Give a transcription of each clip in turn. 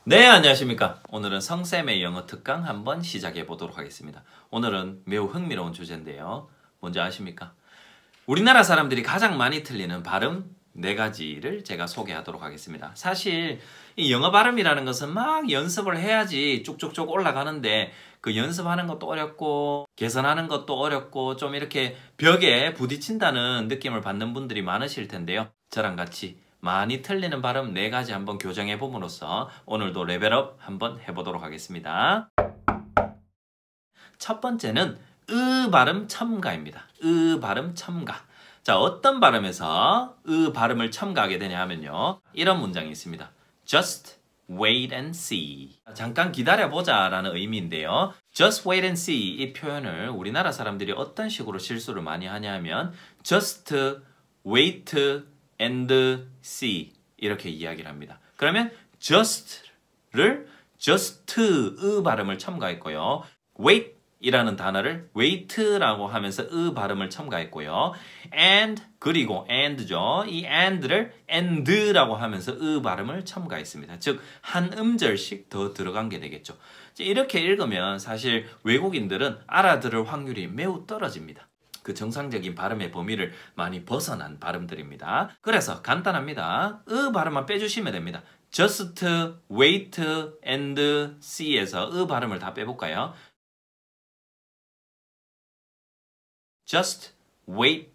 네, 안녕하십니까. 오늘은 성쌤의 영어 특강 한번 시작해 보도록 하겠습니다. 오늘은 매우 흥미로운 주제인데요. 뭔지 아십니까? 우리나라 사람들이 가장 많이 틀리는 발음 4가지를 제가 소개하도록 하겠습니다. 사실 이 영어 발음이라는 것은 막 연습을 해야지 쭉쭉쭉 올라가는데 그 연습하는 것도 어렵고 개선하는 것도 어렵고 좀 이렇게 벽에 부딪힌다는 느낌을 받는 분들이 많으실 텐데요. 저랑 같이 많이 틀리는 발음 4가지 한번 교정해 봄으로써 오늘도 레벨업 한번 해보도록 하겠습니다. 첫 번째는 발음 첨가입니다. 발음 첨가. 자, 어떤 발음에서 발음을 첨가하게 되냐 하면요. 이런 문장이 있습니다. Just wait and see. 잠깐 기다려보자 라는 의미인데요. Just wait and see 이 표현을 우리나라 사람들이 어떤 식으로 실수를 많이 하냐 하면 Just wait and see 이렇게 이야기를 합니다. 그러면 just를 just 발음을 첨가했고요. wait 이라는 단어를 wait라고 하면서 발음을 첨가했고요. and 그리고 and죠. 이 and를 and라고 하면서 발음을 첨가했습니다. 즉 한 음절씩 더 들어간 게 되겠죠. 이렇게 읽으면 사실 외국인들은 알아들을 확률이 매우 떨어집니다. 그 정상적인 발음의 범위를 많이 벗어난 발음들입니다. 그래서 간단합니다. 발음만 빼주시면 됩니다. just, wait, and see에서 발음을 다 빼볼까요? just, wait,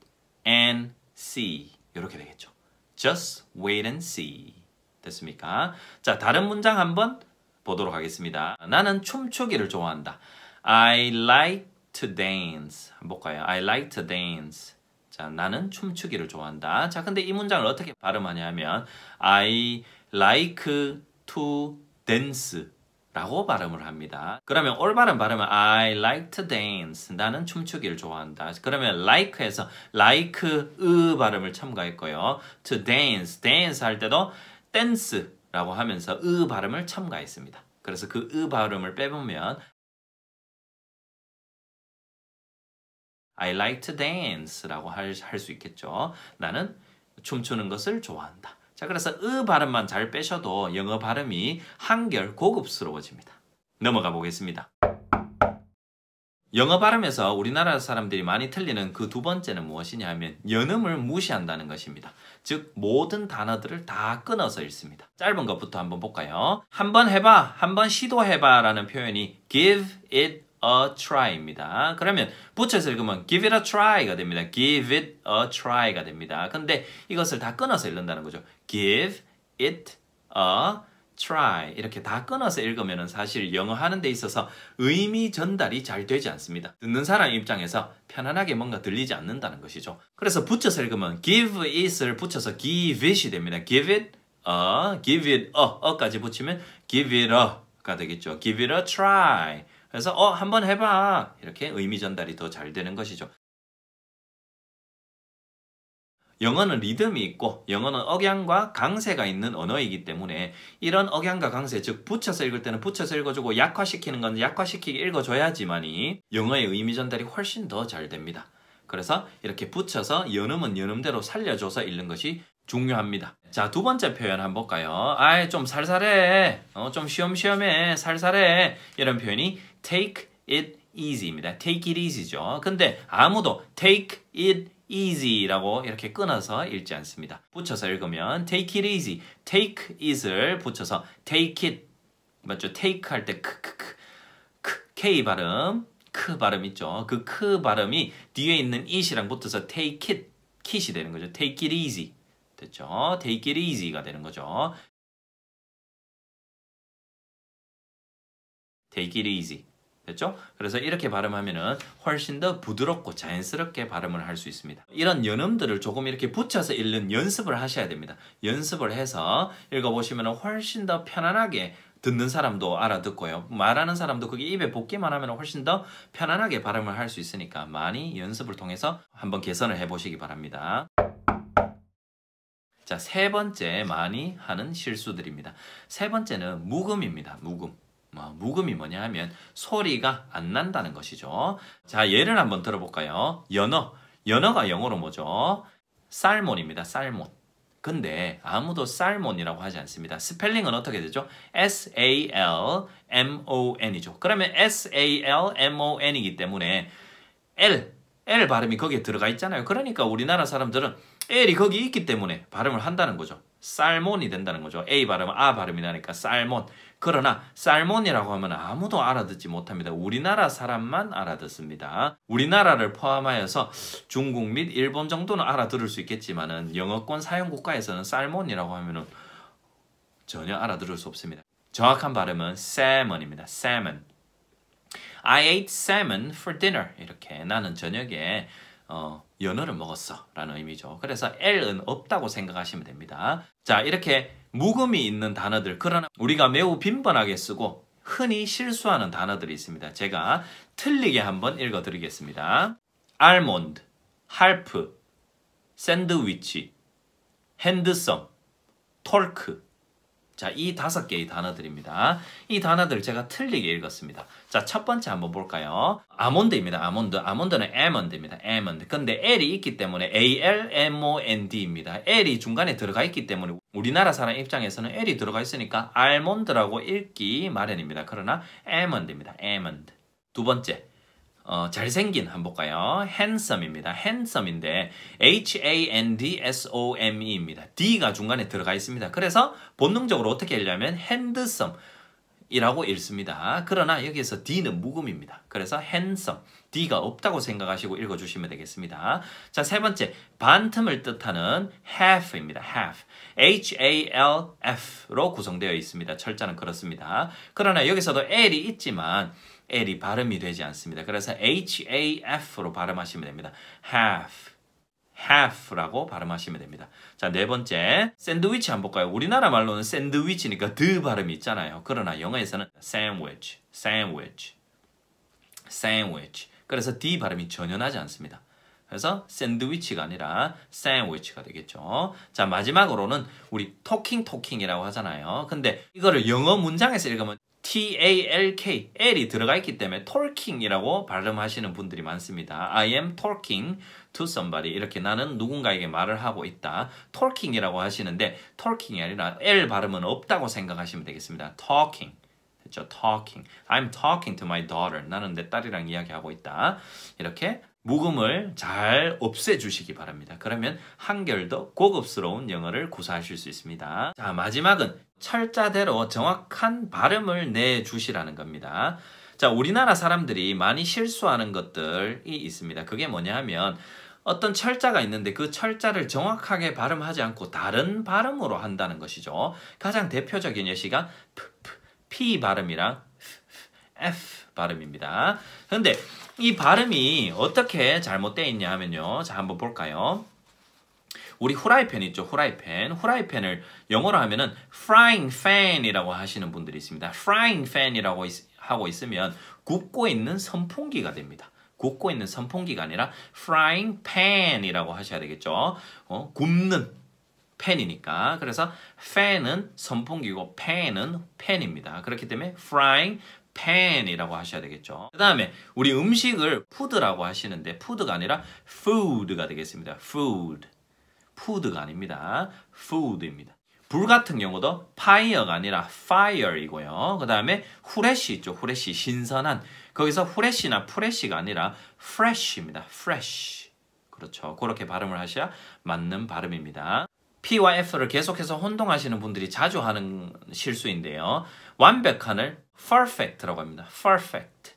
and see 이렇게 되겠죠. just, wait, and see 됐습니까? 자, 다른 문장 한번 보도록 하겠습니다. 나는 춤추기를 좋아한다. I like to dance. 한번 볼까요? I like to dance. 자, 나는 춤추기를 좋아한다. 자, 근데 이 문장을 어떻게 발음하냐 하면 I like to dance 라고 발음을 합니다. 그러면 올바른 발음은 I like to dance. 나는 춤추기를 좋아한다. 그러면 like에서 like 발음을 첨가했고요. to dance. dance 할 때도 dance라고 하면서 발음을 첨가했습니다. 그래서 그 발음을 빼보면 I like to dance 라고 할 수 있겠죠. 나는 춤추는 것을 좋아한다. 자, 그래서 발음만 잘 빼셔도 영어 발음이 한결 고급스러워집니다. 넘어가 보겠습니다. 영어 발음에서 우리나라 사람들이 많이 틀리는 그 두 번째는 무엇이냐 하면 연음을 무시한다는 것입니다. 즉 모든 단어들을 다 끊어서 읽습니다. 짧은 것부터 한번 볼까요? 한번 해봐, 한번 시도해봐 라는 표현이 give it a try입니다. 그러면 붙여서 읽으면 give it a try가 됩니다. give it a try가 됩니다. 근데 이것을 다 끊어서 읽는다는 거죠. give it a try 이렇게 다 끊어서 읽으면 사실 영어 하는 데 있어서 의미 전달이 잘 되지 않습니다. 듣는 사람 입장에서 편안하게 뭔가 들리지 않는다는 것이죠. 그래서 붙여서 읽으면 give it을 붙여서 give it이 됩니다. give it a까지 붙이면 give it a가 되겠죠. give it a try 그래서 한번 해봐 이렇게 의미 전달이 더 잘 되는 것이죠. 영어는 리듬이 있고 영어는 억양과 강세가 있는 언어이기 때문에 이런 억양과 강세, 즉 붙여서 읽을 때는 붙여서 읽어주고 약화시키는 건 약화시키게 읽어줘야지만이 영어의 의미 전달이 훨씬 더 잘 됩니다. 그래서 이렇게 붙여서 연음은 연음대로 살려줘서 읽는 것이 중요합니다. 자, 두 번째 표현 한번 볼까요? 아이, 좀 살살해. 좀 쉬엄쉬엄해. 살살해. 이런 표현이 take it easy입니다. take it easy죠. 근데 아무도 take it easy라고 이렇게 끊어서 읽지 않습니다. 붙여서 읽으면 take it easy. take it을 붙여서 take it. 맞죠? take 할 때 K 발음. 크 발음 있죠. 그 크 발음이 뒤에 있는 it이랑 붙어서 take it, kit이 되는 거죠. take it easy. 됐죠? take it easy가 되는 거죠. take it easy. 됐죠? 그래서 이렇게 발음하면은 훨씬 더 부드럽고 자연스럽게 발음을 할 수 있습니다. 이런 연음들을 조금 이렇게 붙여서 읽는 연습을 하셔야 됩니다. 연습을 해서 읽어보시면 훨씬 더 편안하게 듣는 사람도 알아듣고요. 말하는 사람도 그게 입에 붙기만 하면 훨씬 더 편안하게 발음을 할 수 있으니까 많이 연습을 통해서 한번 개선을 해보시기 바랍니다. 자, 세 번째 많이 하는 실수들입니다. 세 번째는 묵음입니다. 묵음. 묵음이 뭐냐 하면 소리가 안 난다는 것이죠. 자, 예를 한번 들어볼까요? 연어. 연어가 영어로 뭐죠? 살몬입니다. 살몬. 근데 아무도 살몬이라고 하지 않습니다. 스펠링은 어떻게 되죠? S-A-L-M-O-N이죠. 그러면 S-A-L-M-O-N이기 때문에 L 발음이 거기에 들어가 있잖아요. 그러니까 우리나라 사람들은 L이 거기 있기 때문에 발음을 한다는 거죠. 살몬이 된다는 거죠. A 발음은 아 발음이 나니까 살몬. 그러나 살몬이라고 하면 아무도 알아듣지 못합니다. 우리나라 사람만 알아듣습니다. 우리나라를 포함하여서 중국 및 일본 정도는 알아들을 수 있겠지만은 영어권 사용 국가에서는 살몬이라고 하면은 전혀 알아들을 수 없습니다. 정확한 발음은 salmon입니다. salmon. I ate salmon for dinner. 이렇게 나는 저녁에 연어를 먹었어 라는 의미죠. 그래서 L은 없다고 생각하시면 됩니다. 자, 이렇게 묵음이 있는 단어들, 그러나 우리가 매우 빈번하게 쓰고 흔히 실수하는 단어들이 있습니다. 제가 틀리게 한번 읽어드리겠습니다. 알몬드, 할프, 샌드위치, 핸드썸, 톨크. 자, 이 5개의 단어들입니다. 이 단어들 제가 틀리게 읽었습니다. 자, 첫 번째 한번 볼까요? 아몬드입니다. 아몬드. 아몬드는 아몬드입니다. 아몬드. 근데 L이 있기 때문에 A-L-M-O-N-D입니다. L이 중간에 들어가 있기 때문에 우리나라 사람 입장에서는 L이 들어가 있으니까 알몬드라고 읽기 마련입니다. 그러나 아몬드입니다. 아몬드. 두 번째. 잘생긴 한번 볼까요? handsome입니다. handsome인데 H-A-N-D-S-O-M-E입니다. D가 중간에 들어가 있습니다. 그래서 본능적으로 어떻게 읽냐면 handsome이라고 읽습니다. 그러나 여기에서 D는 묵음입니다. 그래서 handsome, D가 없다고 생각하시고 읽어주시면 되겠습니다. 자, 세 번째, 반틈을 뜻하는 half입니다. half, H-A-L-F로 구성되어 있습니다. 철자는 그렇습니다. 그러나 여기서도 L이 있지만 L이 발음이 되지 않습니다. 그래서 H-A-F로 발음하시면 됩니다. half, half라고 발음하시면 됩니다. 자, 네 번째, 샌드위치 한번 볼까요? 우리나라 말로는 샌드위치니까 드 발음이 있잖아요. 그러나 영어에서는 sandwich, sandwich, sandwich. 그래서 D 발음이 전혀 나지 않습니다. 그래서 샌드위치가 아니라 sandwich가 되겠죠. 자, 마지막으로는 우리 talking이라고 하잖아요. 근데 이거를 영어 문장에서 읽으면 T-A-L-K, L이 들어가 있기 때문에 talking이라고 발음하시는 분들이 많습니다. I am talking to somebody. 이렇게 나는 누군가에게 말을 하고 있다. talking이라고 하시는데 talking이 아니라 L 발음은 없다고 생각하시면 되겠습니다. talking. 됐죠? talking. I'm talking to my daughter. 나는 내 딸이랑 이야기하고 있다. 이렇게 묵음을 잘 없애주시기 바랍니다. 그러면 한결 더 고급스러운 영어를 구사하실 수 있습니다. 자, 마지막은 철자대로 정확한 발음을 내주시라는 겁니다. 자, 우리나라 사람들이 많이 실수하는 것들이 있습니다. 그게 뭐냐 하면 어떤 철자가 있는데 그 철자를 정확하게 발음하지 않고 다른 발음으로 한다는 것이죠. 가장 대표적인 예시가 P 발음이랑 F 발음입니다. 그런데 이 발음이 어떻게 잘못되어 있냐 하면요. 자, 한번 볼까요? 우리 후라이팬 있죠? 후라이팬. 후라이팬을 영어로 하면은 frying fan이라고 하시는 분들이 있습니다. frying fan이라고 하고 있으면 굽고 있는 선풍기가 됩니다. 굽고 있는 선풍기가 아니라 frying pan이라고 하셔야 되겠죠? 굽는 팬이니까. 그래서 fan은 선풍기고 pan은 팬입니다. 그렇기 때문에 frying pan이라고 하셔야 되겠죠. 그 다음에 우리 음식을 푸드라고 하시는데 푸드가 아니라 food가 되겠습니다. food. 푸드가 아닙니다. food입니다. 불 같은 경우도 fire가 아니라 fire이고요. 그 다음에 후레쉬 있죠. 후레쉬, 신선한. 거기서 후레쉬나 프레쉬가 아니라 fresh입니다. fresh. 그렇죠. 그렇게 발음을 하셔야 맞는 발음입니다. P와 F를 계속해서 혼동하시는 분들이 자주 하는 실수인데요. 완벽한을 perfect라고 합니다. perfect.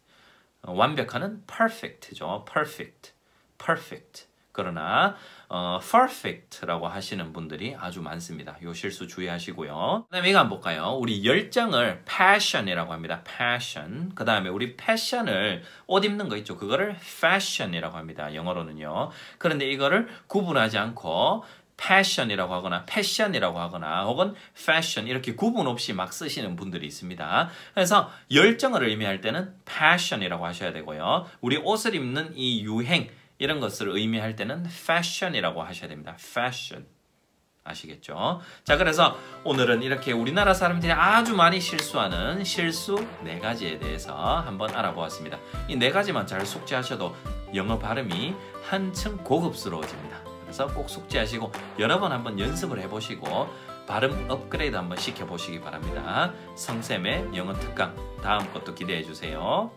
완벽한은 perfect죠. perfect. perfect. 그러나 perfect라고 하시는 분들이 아주 많습니다. 이 실수 주의하시고요. 그 다음에 이거 한번 볼까요? 우리 열정을 passion이라고 합니다. passion. 그 다음에 우리 passion을 옷 입는 거 있죠. 그거를 fashion이라고 합니다. 영어로는요. 그런데 이거를 구분하지 않고 passion이라고 하거나 passion이라고 하거나 혹은 fashion 이렇게 구분 없이 막 쓰시는 분들이 있습니다. 그래서 열정을 의미할 때는 passion이라고 하셔야 되고요. 우리 옷을 입는 이 유행 이런 것을 의미할 때는 fashion이라고 하셔야 됩니다. fashion. 아시겠죠? 자, 그래서 오늘은 이렇게 우리나라 사람들이 아주 많이 실수하는 실수 4가지에 대해서 한번 알아보았습니다. 이 4가지만 잘 숙지하셔도 영어 발음이 한층 고급스러워집니다. 그래서 꼭 숙지하시고 여러 번 한번 연습을 해보시고 발음 업그레이드 한번 시켜보시기 바랍니다. 성쌤의 영어 특강 다음 것도 기대해 주세요.